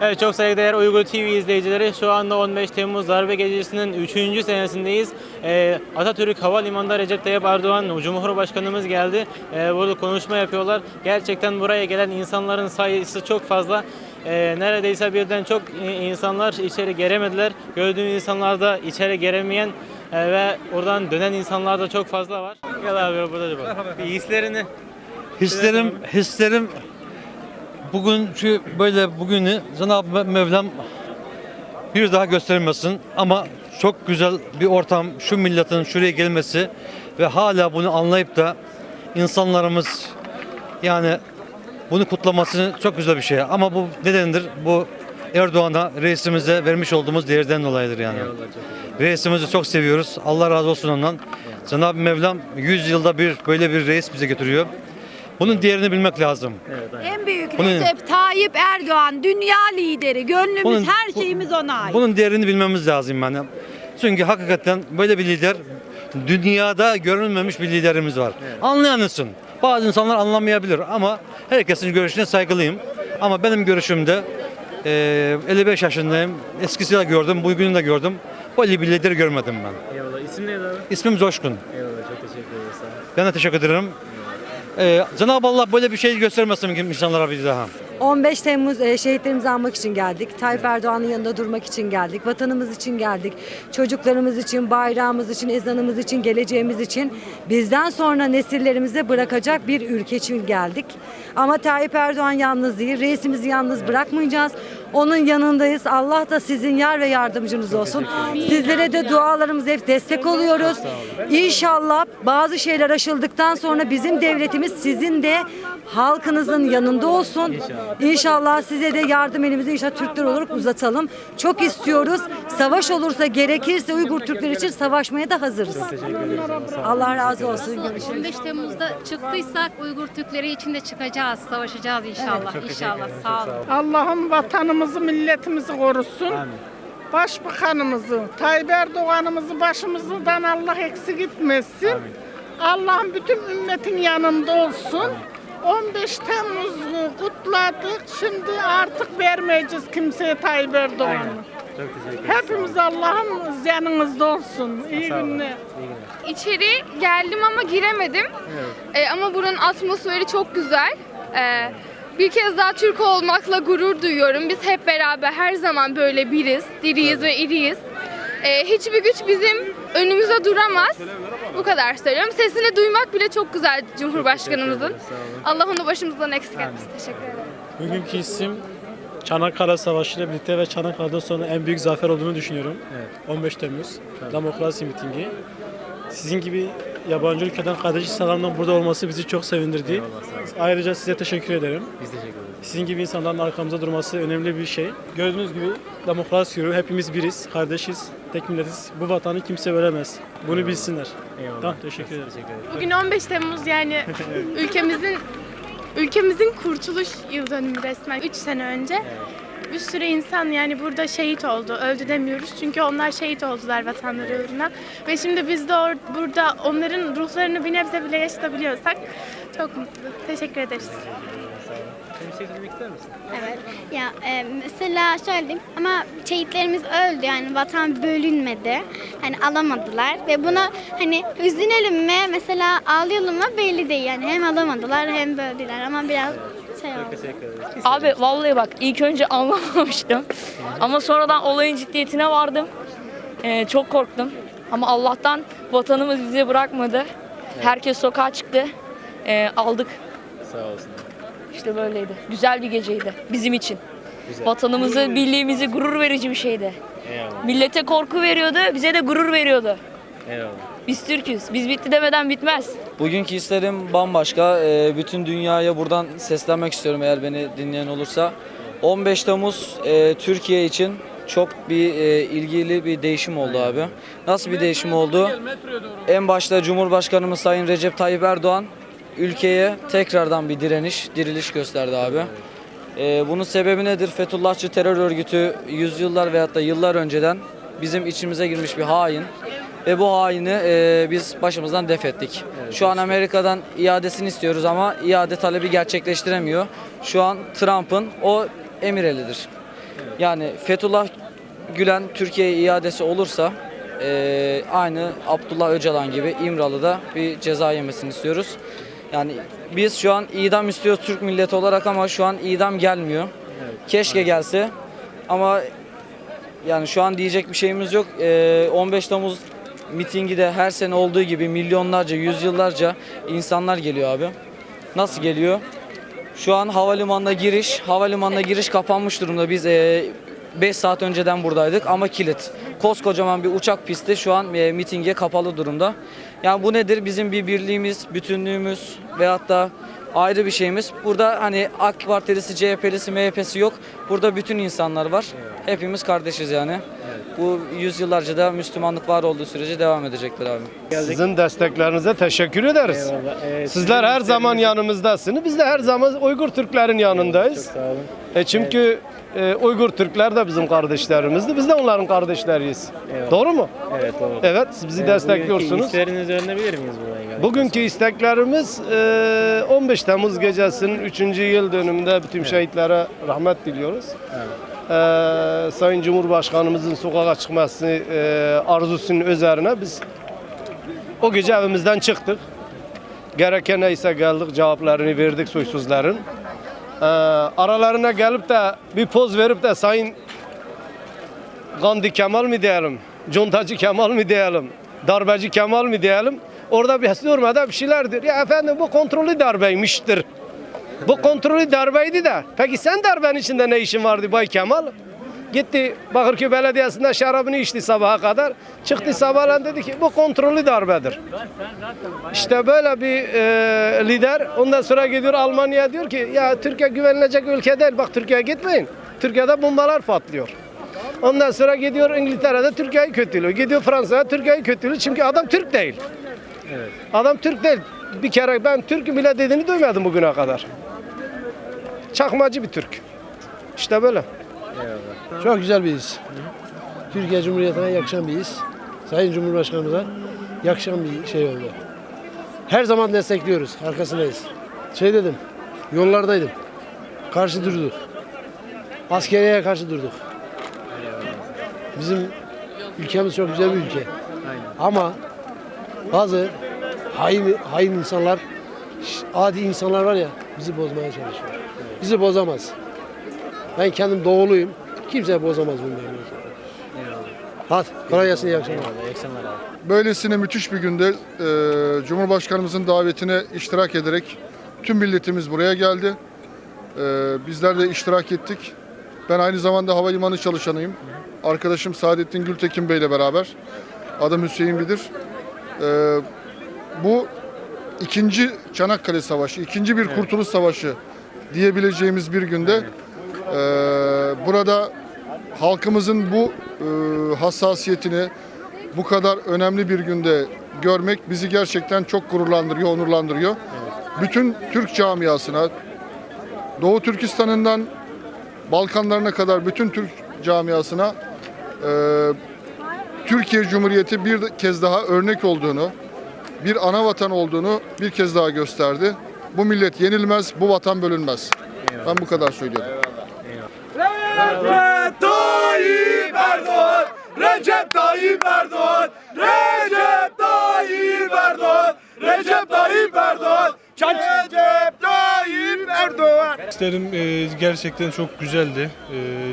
Evet, çok saygıdeğer Uygur TV izleyicileri, şu anda 15 Temmuz darbe gecesinin 3. senesindeyiz. Atatürk Havalimanı'nda Recep Tayyip Erdoğan Cumhurbaşkanımız geldi. Burada konuşma yapıyorlar. Gerçekten buraya gelen insanların sayısı çok fazla. Neredeyse birden çok insanlar içeri giremediler. Gördüğünüz insanlar da içeri giremeyen ve oradan dönen insanlar da çok fazla var. Gel abi burada bak. Bir hislerini. Hislerim bugünkü böyle bugünü Cenab-ı Mevlam bir daha göstermesin ama çok güzel bir ortam, şu milletin şuraya gelmesi ve hala bunu anlayıp da insanlarımız yani bunu kutlaması çok güzel bir şey ama bu nedendir? Bu Erdoğan'a, reisimize vermiş olduğumuz değerden dolayıdır yani. Reisimizi çok seviyoruz. Allah razı olsun ondan. Cenab-ı Mevlam 100 yılda bir böyle bir reis bize getiriyor. Bunun değerini bilmek lazım. En büyük Recep Tayyip Erdoğan, dünya lideri, gönlümüz, her şeyimiz ona ait. Bunun değerini bilmemiz lazım yani. Çünkü hakikaten böyle bir lider, dünyada görülmemiş bir liderimiz var. Anlayanısın. Bazı insanlar anlamayabilir ama herkesin görüşüne saygılıyım. Ama benim görüşümde 55 yaşındayım. Eskisi de gördüm, bugünü de gördüm. Böyle bir lider görmedim ben. Eyvallah. İsim neydi abi? İsmim Coşkun. Eyvallah, çok teşekkür ederiz. Sağ olun. Ben de teşekkür ederim. Cenab-ı Allah böyle bir şey göstermesin insanlara bir daha. 15 Temmuz şehitlerimizi anmak için geldik. Tayyip Erdoğan'ın yanında durmak için geldik. Vatanımız için geldik. Çocuklarımız için, bayrağımız için, ezanımız için, geleceğimiz için bizden sonra nesillerimize bırakacak bir ülke için geldik. Ama Tayyip Erdoğan yalnız değil. Reisimizi yalnız bırakmayacağız. Onun yanındayız. Allah da sizin yar ve yardımcınız olsun. Sizlere de dualarımız hep destek oluyoruz. İnşallah bazı şeyler aşıldıktan sonra bizim devletimiz sizin de halkınızın yanında olsun. İnşallah size de yardım elimizi inşallah Türkler olarak uzatalım. Çok istiyoruz. Savaş olursa gerekirse Uygur Türkleri için savaşmaya da hazırız. Allah razı olsun. Görüşürüz. 15 Temmuz'da çıktıysak Uygur Türkleri için de çıkacağız, savaşacağız inşallah. İnşallah. Sağ olun. Allah'ım vatanımızı, milletimizi korusun. Başbakanımızı, Tayyip Erdoğan'ımızı başımızdan Allah eksik etmesin. Allah'ım bütün ümmetin yanında olsun. 15 Temmuz'u kutladık. Şimdi artık vermeyeceğiz kimseye Tayyip Erdoğan'ı. Hepimiz Allah'ım yanınızda olsun. İyi günler. İçeri geldim ama giremedim. Ama buranın atmosferi çok güzel. Bir kez daha Türk olmakla gurur duyuyorum. Biz hep beraber her zaman böyle biriz, diriyiz ve iriyiz. Hiçbir güç bizim önümüze duramaz. Bu kadar söylüyorum. Sesini duymak bile çok güzel Cumhurbaşkanımızın. Allah onu başımızdan eksik etmesin. Teşekkür ederim. Bugünkü isim Çanakkale Savaşı ile birlikte ve Çanakkale'den sonra en büyük zafer olduğunu düşünüyorum. 15 Temmuz Demokrasi mitingi. Sizin gibi yabancı ülkeden kardeş insanların burada olması bizi çok sevindirdi. Ayrıca size teşekkür ederim. Biz teşekkür ederiz. Sizin gibi insanların arkamızda durması önemli bir şey. Gördüğünüz gibi demokrasi yürüyor. Hepimiz biriz, kardeşiz, tek milletiz. Bu vatanı kimse bölemez. Bunu bilsinler. Eyvallah. Tamam, teşekkür ederim. Bugün 15 Temmuz yani ülkemizin kurtuluş yıl dönümü resmen 3 sene önce. Bir sürü insan yani burada şehit oldu. Öldü demiyoruz çünkü onlar şehit oldular vatanları uğruna. Ve şimdi biz de burada onların ruhlarını bir nebze bile yaşatabiliyorsak çok mutlu. Teşekkür ederiz. Bir şey söylemek ister misin? Evet. Ya mesela şöyle diyeyim ama şehitlerimiz öldü yani vatan bölünmedi. Hani alamadılar ve buna hani üzülelim mi mesela ağlayalım mı belli değil yani hem alamadılar hem böldüler ama biraz şey oldu. Abi vallahi bak ilk önce anlamamıştım ama sonradan olayın ciddiyetine vardım. Çok korktum ama Allah'tan vatanımız bizi bırakmadı. Herkes sokağa çıktı. Aldık. Sağ olsun. İşte böyleydi. Güzel bir geceydi bizim için. Vatanımızı, birliğimizi gurur verici bir şeydi. Eyvallah. Millete korku veriyordu, bize de gurur veriyordu. Eyvallah. Biz Türk'üz. Biz bitti demeden bitmez. Bugünkü hislerim bambaşka. Bütün dünyaya buradan seslenmek istiyorum eğer beni dinleyen olursa. 15 Temmuz Türkiye için çok bir ilgili bir değişim oldu abi. Nasıl bir değişim oldu? En başta Cumhurbaşkanımız Sayın Recep Tayyip Erdoğan ülkeye tekrardan bir diriliş gösterdi abi. Bunun sebebi nedir? Fethullahçı terör örgütü yüzyıllar veyahut da yıllar önceden bizim içimize girmiş bir hain. Ve bu haini biz başımızdan def ettik. Şu an Amerika'dan iadesini istiyoruz ama iade talebi gerçekleştiremiyor. Şu an Trump'ın o emir elidir. Yani Fethullah Gülen Türkiye'ye iadesi olursa aynı Abdullah Öcalan gibi İmralı'da bir ceza yemesini istiyoruz. Yani biz şu an idam istiyoruz Türk milleti olarak ama şu an idam gelmiyor. Keşke gelse ama yani şu an diyecek bir şeyimiz yok. 15 Temmuz mitingi de her sene olduğu gibi milyonlarca, yüzyıllarca insanlar geliyor abi. Nasıl geliyor? Şu an havalimanına giriş kapanmış durumda. Biz 5 saat önceden buradaydık ama kilit. Koskocaman bir uçak pisti şu an mitinge kapalı durumda. Yani bu nedir? Bizim bir birliğimiz, bütünlüğümüz veyahut da ayrı bir şeyimiz. Burada hani AK Partilisi, CHP'lisi, MHP'si yok. Burada bütün insanlar var. Hepimiz kardeşiz yani. Bu yüzyıllarca da Müslümanlık var olduğu sürece devam edecektir abi. Sizin desteklerinize teşekkür ederiz. Sizler her zaman yanımızdasınız. Biz de her zaman Uygur Türklerin yanındayız. Çok sağ olun. Çünkü Uygur Türkler de bizim kardeşlerimizdi. Biz de onların kardeşleriyiz. Eyvallah. Doğru mu? Evet, doğru. Evet, siz bizi destekliyorsunuz. Bugünkü isteklerinizi öğrenebilir miyiz buraya? Bugünkü isteklerimiz 15 Temmuz gecesinin 3. yıl dönümünde bütün şehitlere rahmet diliyoruz. Sayın Cumhurbaşkanımızın sokağa çıkması arzusunun üzerine biz o gece evimizden çıktık. Gereken neyse geldik, cevaplarını verdik soysuzların. Aralarına gelip de bir poz verip de Sayın Gandhi Kemal mi diyelim, Contacı Kemal mi diyelim, Darbeci Kemal mi diyelim, orada bir durmadan bir şeylerdir. Ya efendim bu kontrollü darbeymiştir. Bu kontrollü darbeydi de. Peki sen darbenin içinde ne işin vardı Bay Kemal? Gitti Bakırköy Belediyesi'nde şarabını içti sabaha kadar. Çıktı sabahleyin dedi ki bu kontrollü darbedir. İşte böyle bir lider. Ondan sonra gidiyor Almanya diyor ki ya Türkiye güvenilecek ülke değil. Bak Türkiye'ye gitmeyin. Türkiye'de bombalar patlıyor. Ondan sonra gidiyor İngiltere'de Türkiye'yi kötülüyor. Gidiyor Fransa'ya Türkiye'yi kötülüyor. Çünkü adam Türk değil. Evet. Adam Türk değil. Bir kere ben Türk'üm bile dediğini duymadım bugüne kadar. Çakmacı bir Türk. İşte böyle. Eyvallah. Çok güzel bir his. Türkiye Cumhuriyeti'ne yakışan bir his. Sayın Cumhurbaşkanımıza yakışan bir şey oldu. Her zaman destekliyoruz, arkasındayız. Dedim, yollardaydım. Karşı durduk. Askeriyeye karşı durduk. Bizim ülkemiz çok güzel bir ülke. Ama bazı hain insanlar, adi insanlar var ya, bizi bozmaya çalışıyor. Bizi bozamaz. Ben kendim doğuluyum. Kimse bozamaz bunu. Hadi kolay gelsin, iyi akşamlar. İyi akşamlar abi. Böylesine müthiş bir günde Cumhurbaşkanımızın davetine iştirak ederek tüm milletimiz buraya geldi. Bizler de iştirak ettik. Ben aynı zamanda havalimanı çalışanıyım. Arkadaşım Saadettin Gültekin Bey ile beraber. Adım Hüseyin Bidir. Bu ikinci Çanakkale Savaşı, ikinci bir Kurtuluş Savaşı diyebileceğimiz bir günde burada halkımızın bu hassasiyetini bu kadar önemli bir günde görmek bizi gerçekten çok gururlandırıyor, onurlandırıyor. Bütün Türk camiasına, Doğu Türkistan'ından Balkanlarına kadar bütün Türk camiasına Türkiye Cumhuriyeti bir kez daha örnek olduğunu, bir ana vatan olduğunu bir kez daha gösterdi. Bu millet yenilmez, bu vatan bölünmez. Ben bu kadar söylüyorum. Recep Tayyip Erdoğan, Recep Tayyip Erdoğan, Recep Tayyip Erdoğan, Recep Tayyip Erdoğan, Recep Tayyip Erdoğan. İsterim gerçekten çok güzeldi.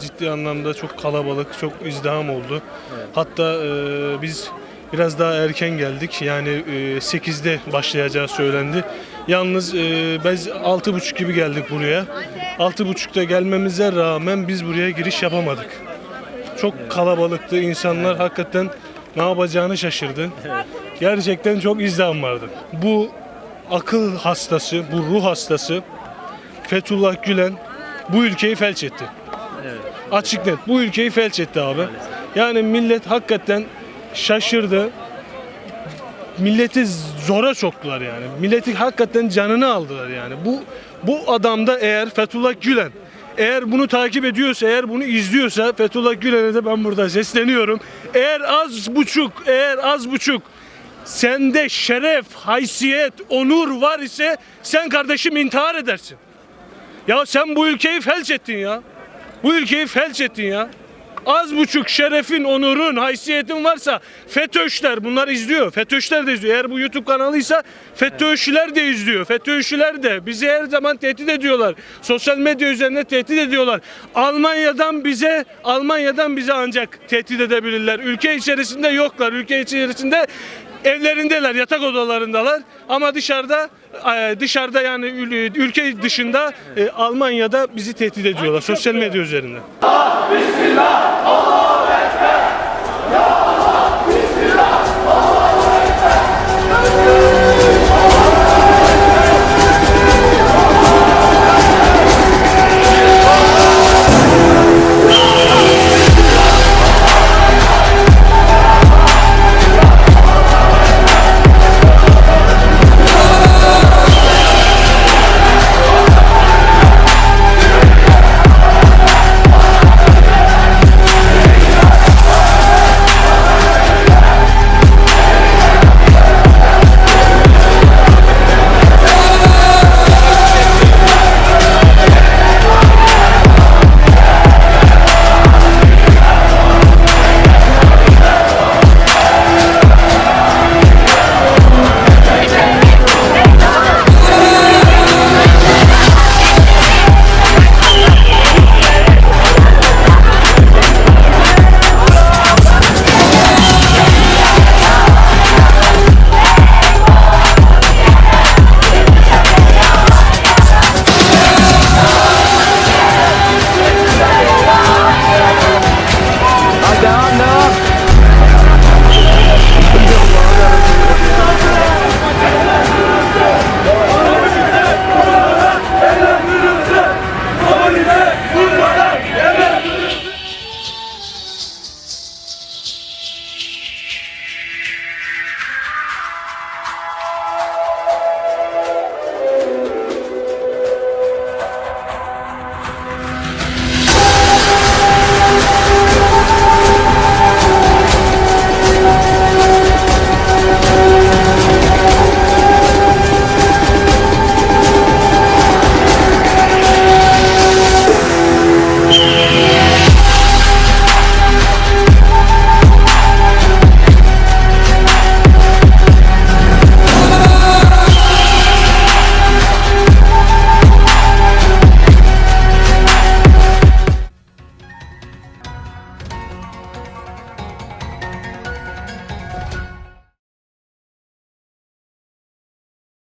Ciddi anlamda çok kalabalık, çok izdiham oldu. Evet. Hatta biz biraz daha erken geldik. Yani 8'de başlayacağı söylendi. Yalnız biz 6.30 gibi geldik buraya. 6.30'da gelmemize rağmen biz buraya giriş yapamadık. Çok kalabalıktı. İnsanlar hakikaten ne yapacağını şaşırdı. Gerçekten çok izdiham vardı. Bu akıl hastası, bu ruh hastası Fethullah Gülen bu ülkeyi felç etti. Evet. Açık net. Bu ülkeyi felç etti abi. Yani millet hakikaten şaşırdı. Milleti zora soktular yani. Milleti hakikaten canını aldılar yani. Bu adamda eğer Fethullah Gülen eğer bunu takip ediyorsa, eğer bunu izliyorsa Fethullah Gülen'e de ben burada sesleniyorum. Eğer az buçuk sende şeref, haysiyet, onur var ise sen kardeşim intihar edersin. Ya sen bu ülkeyi felç ettin ya. Bu ülkeyi felç ettin ya. Az buçuk şerefin, onurun, haysiyetin varsa FETÖ'şler bunlar izliyor. FETÖ'şler de izliyor. Eğer bu YouTube kanalıysa FETÖ'şler de izliyor. FETÖ'şler de bizi her zaman tehdit ediyorlar. Sosyal medya üzerinde tehdit ediyorlar. Almanya'dan bize ancak tehdit edebilirler. Ülke içerisinde yoklar. Ülke içerisinde evlerindeler, yatak odalarındalar. Ama dışarıda yani ülke dışında Almanya'da bizi tehdit ediyorlar sosyal medya üzerinden. Bismillah, Allah